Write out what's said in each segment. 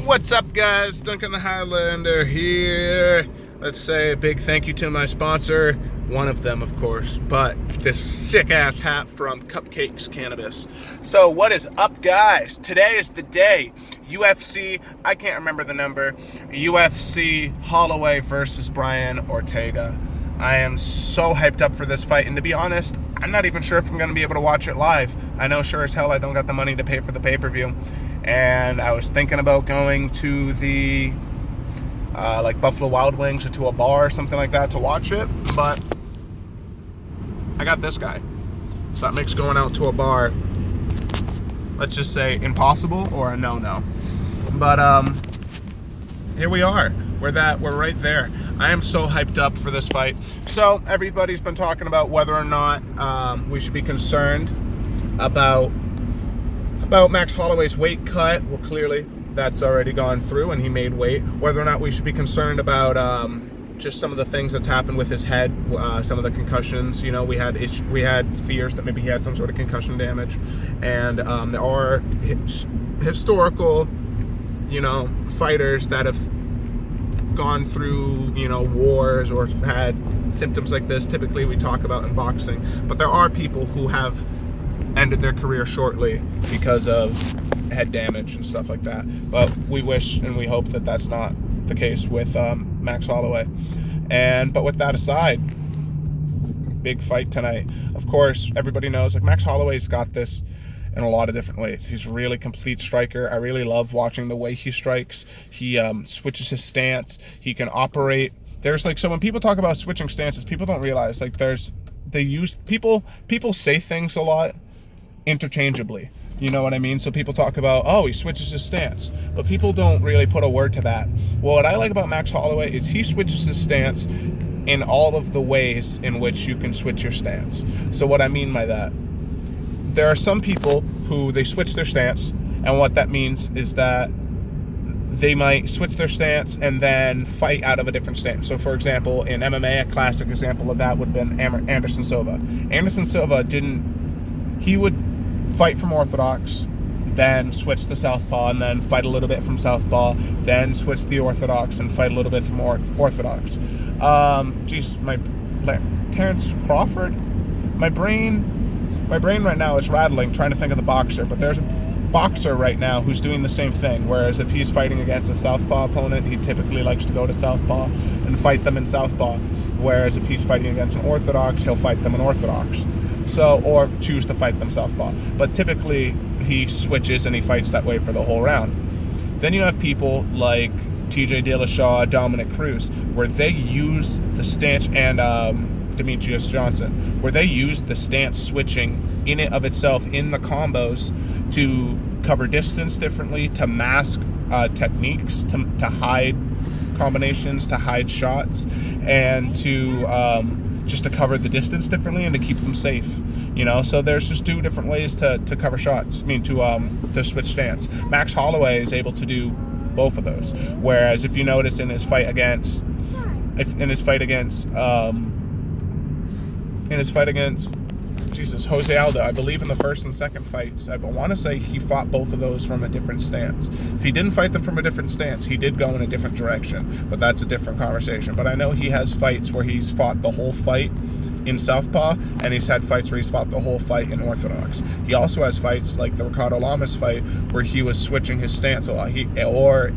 What's up, guys? Duncan the Highlander here. Let's say a big thank you to my sponsor, one of them of course, but this sick ass hat from Cupcakes Cannabis. So what is up, guys? Today is the day. UFC, I can't remember the number, UFC Holloway versus Brian Ortega. I am so hyped up for this fight, and to be honest, I'm not even sure if I'm going to be able to watch it live. I know sure as hell I don't got the money to pay for the pay-per-view, and I was thinking about going to the like Buffalo Wild Wings or to a bar or something like that to watch it, but I got this guy, so that makes going out to a bar, let's just say, impossible or a no-no. But here we are. We're right there. I am so hyped up for this fight. So everybody's been talking about whether or not we should be concerned about Max Holloway's weight cut. Well, clearly that's already gone through and he made weight. Whether or not we should be concerned about just some of the things that's happened with his head, some of the concussions. You know, we had fears that maybe he had some sort of concussion damage, and there are historical, fighters that have gone through, wars or had symptoms like this. Typically we talk about in boxing, but there are people who have ended their career shortly because of head damage and stuff like that. But we wish and we hope that that's not the case with Max Holloway. But with that aside, big fight tonight. Of course, everybody knows, like, Max Holloway's got this in a lot of different ways. He's a really complete striker. I really love watching the way he strikes. He switches his stance. He can operate. So when people talk about switching stances, people don't realize, like, people say things a lot interchangeably. You know what I mean? So people talk about, oh, he switches his stance, but people don't really put a word to that. Well, what I like about Max Holloway is he switches his stance in all of the ways in which you can switch your stance. So what I mean by that, there are some people who they switch their stance, and what that means is that they might switch their stance and then fight out of a different stance. So, for example, in MMA, a classic example of that would have been Anderson Silva. Anderson Silva he would fight from orthodox, then switch to southpaw, and then fight a little bit from southpaw, then switch to the orthodox and fight a little bit from orthodox. Terrence Crawford. My brain right now is rattling trying to think of the boxer, but there's a boxer right now who's doing the same thing, whereas if he's fighting against a southpaw opponent, he typically likes to go to southpaw and fight them in southpaw, whereas if he's fighting against an orthodox, he'll fight them in orthodox. Or choose to fight them southpaw. But typically he switches and he fights that way for the whole round. Then you have people like TJ Dillashaw, Dominic Cruz, where they use the stance, and Demetrius Johnson, where they use the stance switching in it of itself in the combos to cover distance differently, to mask techniques, to hide combinations, to hide shots, and to just to cover the distance differently and to keep them safe. So there's just two different ways to cover shots. To switch stance. Max Holloway is able to do both of those. Whereas if you notice in his fight against Jose Aldo, I believe in the first and second fights, I want to say he fought both of those from a different stance. If he didn't fight them from a different stance, he did go in a different direction, but that's a different conversation. But I know he has fights where he's fought the whole fight in southpaw, and he's had fights where he's fought the whole fight in orthodox. He also has fights like the Ricardo Lamas fight where he was switching his stance a lot, or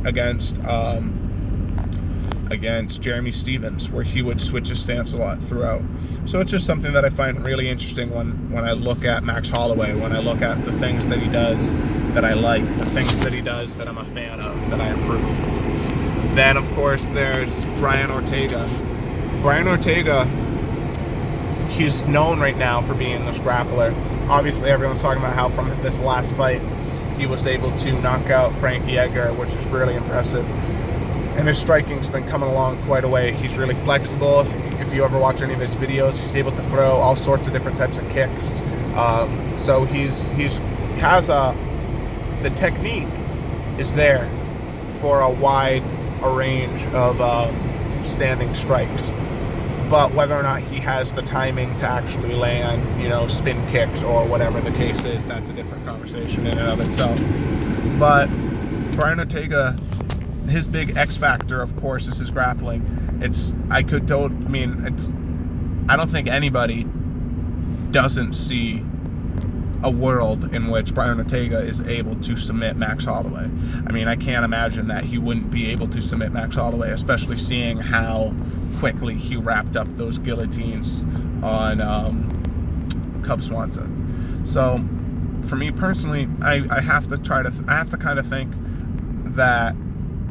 against Jeremy Stevens, where he would switch his stance a lot throughout. So it's just something that I find really interesting when I look at Max Holloway, when I look at the things that he does that I like, the things that he does that I'm a fan of, that I approve. Then, of course, there's Brian Ortega. Brian Ortega, he's known right now for being this grappler. Obviously, everyone's talking about how from this last fight, he was able to knock out Frankie Edgar, which is really impressive. And his striking's been coming along quite a way. He's really flexible. If you ever watch any of his videos, he's able to throw all sorts of different types of kicks. So the technique is there for a wide range of standing strikes. But whether or not he has the timing to actually land, spin kicks or whatever the case is, that's a different conversation in and of itself. But Brian Ortega, his big X factor, of course, is his grappling. I don't think anybody doesn't see a world in which Brian Ortega is able to submit Max Holloway. I mean, I can't imagine that he wouldn't be able to submit Max Holloway, especially seeing how quickly he wrapped up those guillotines on Cub Swanson. So, for me personally, I have to kind of think that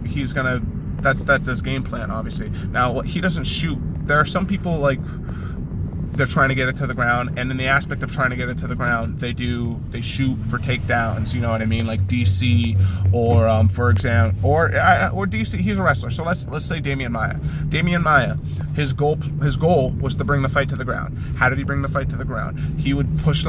he's gonna. That's his game plan, obviously. Now, he doesn't shoot. There are some people like. They're trying to get it to the ground, and in the aspect of trying to get it to the ground, they shoot for takedowns, you know what I mean, like DC, or for example, or DC. He's a wrestler, so let's say Damian Maia. His goal was to bring the fight to the ground. How did he bring the fight to the ground? He would push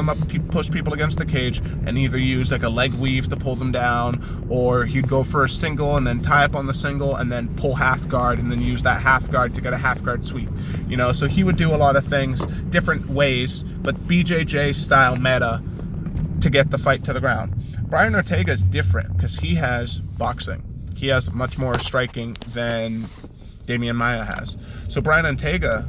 people against the cage, and either use like a leg weave to pull them down, or he'd go for a single and then tie up on the single and then pull half guard, and then use that half guard to get a half guard sweep. You know, so he would do a lot of things different ways, but BJJ style meta to get the fight to the ground. Brian Ortega is different because he has boxing. He has much more striking than Damian Maia has. So Brian Ortega,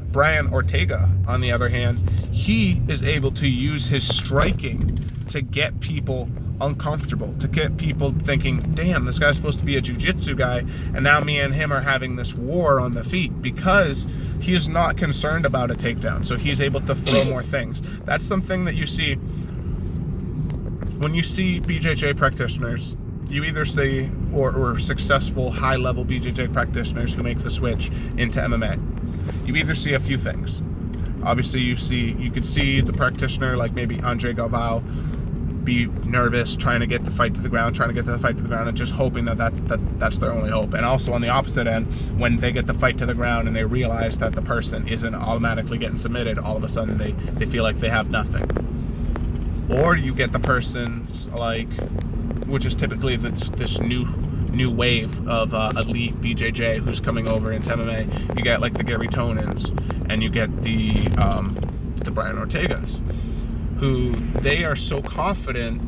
on the other hand, he is able to use his striking to get people uncomfortable, to get people thinking, damn, this guy's supposed to be a jiu-jitsu guy, and now me and him are having this war on the feet, because he is not concerned about a takedown, so he's able to throw more things. That's something that you see when you see BJJ practitioners. You either see, or successful high-level BJJ practitioners who make the switch into MMA. You either see a few things. Obviously, you could see the practitioner like maybe Andre Galvao be nervous, trying to get the fight to the ground, and just hoping that's their only hope. And also on the opposite end, when they get the fight to the ground and they realize that the person isn't automatically getting submitted, all of a sudden they feel like they have nothing. Or you get the person like, which is typically this new wave of elite BJJ who's coming over into MMA. You get like the Gary Tonins, and you get the Brian Ortegas, who they are so confident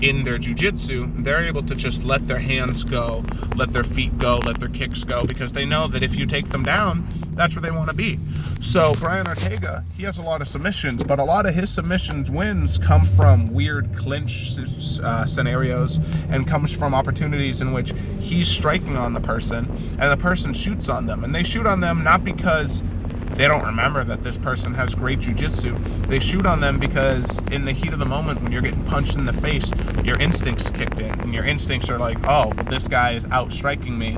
in their jiu-jitsu, they're able to just let their hands go, let their feet go, let their kicks go, because they know that if you take them down, that's where they want to be. So Brian Ortega, he has a lot of submissions, but a lot of his submissions wins come from weird clinch scenarios, and comes from opportunities in which he's striking on the person and the person shoots on them. And they shoot on them not because they don't remember that this person has great jiu-jitsu. They shoot on them because in the heat of the moment, when you're getting punched in the face, your instincts kicked in, and your instincts are like, oh, this guy is out striking me,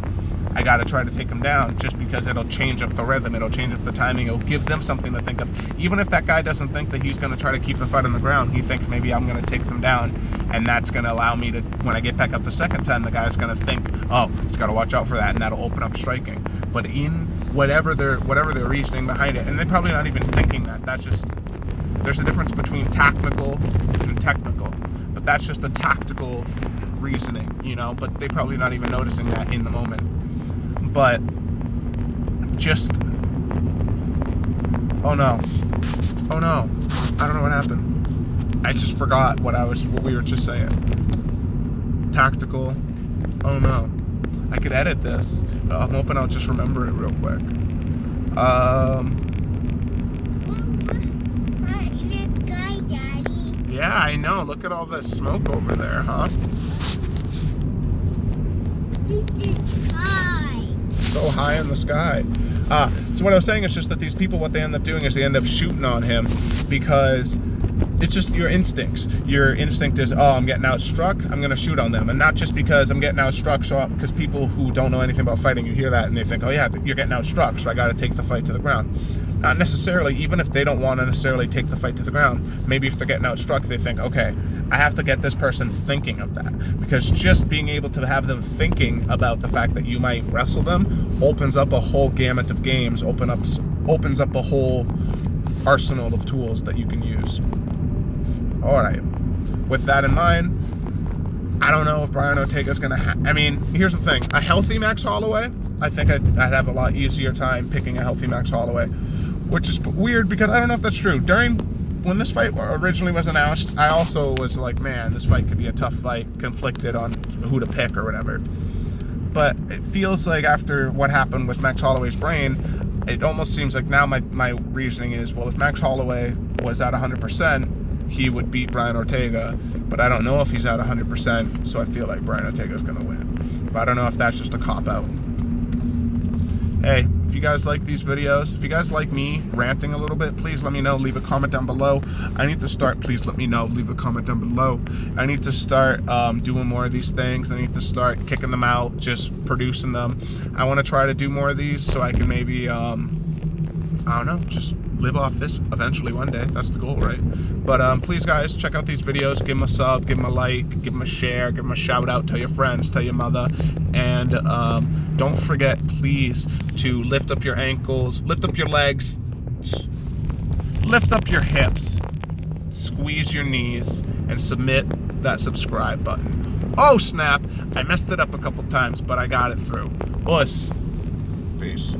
I gotta try to take him down, just because it'll change up the rhythm, it'll change up the timing, it'll give them something to think of. Even if that guy doesn't think that he's gonna try to keep the fight on the ground, he thinks maybe I'm gonna take them down, and that's gonna allow me to, when I get back up the second time, the guy's gonna think, oh, he's gotta watch out for that, and that'll open up striking. But in whatever their reasoning behind it, and they're probably not even thinking that, that's just, there's a difference between tactical and technical, but that's just a tactical reasoning, you know, but they're probably not even noticing that in the moment. But just, oh no, I don't know what happened. I just forgot what we were just saying. Tactical, oh no. I could edit this. I'm hoping I'll just remember it real quick. Yeah, I know. Look at all the smoke over there, huh? This is high. So high in the sky. So what I was saying is just that these people, what they end up doing is they end up shooting on him because it's just your instincts. Your instinct is, oh, I'm getting outstruck, I'm going to shoot on them. And not just because I'm getting outstruck, because people who don't know anything about fighting, you hear that and they think, oh yeah, you're getting outstruck, so I got to take the fight to the ground. Not necessarily, even if they don't want to necessarily take the fight to the ground. Maybe if they're getting outstruck, they think, okay, I have to get this person thinking of that. Because just being able to have them thinking about the fact that you might wrestle them opens up a whole gamut of games, opens up a whole arsenal of tools that you can use. All right. With that in mind, I don't know if Brian Ortega's going to I mean, here's the thing. A healthy Max Holloway, I think I'd have a lot easier time picking a healthy Max Holloway, which is weird because I don't know if that's true. During when this fight originally was announced, I also was like, man, this fight could be a tough fight, conflicted on who to pick or whatever. But it feels like after what happened with Max Holloway's brain, it almost seems like now my reasoning is, well, if Max Holloway was at 100%, he would beat Brian Ortega. But I don't know if he's at 100%, so I feel like Brian Ortega is going to win. But I don't know if that's just a cop-out. Hey, if you guys like these videos, if you guys like me ranting a little bit, please let me know. Leave a comment down below. I need to start, please let me know. Leave a comment down below. I need to start doing more of these things. I need to start kicking them out, just producing them. I want to try to do more of these so I can maybe, I don't know, just live off this eventually one day. That's the goal, right? But please, guys, check out these videos. Give them a sub, give them a like, give them a share, give them a shout out. Tell your friends, tell your mother. And don't forget, please, to lift up your ankles, lift up your legs, lift up your hips, squeeze your knees, and submit that subscribe button. Oh, snap. I messed it up a couple times, but I got it through. Peace.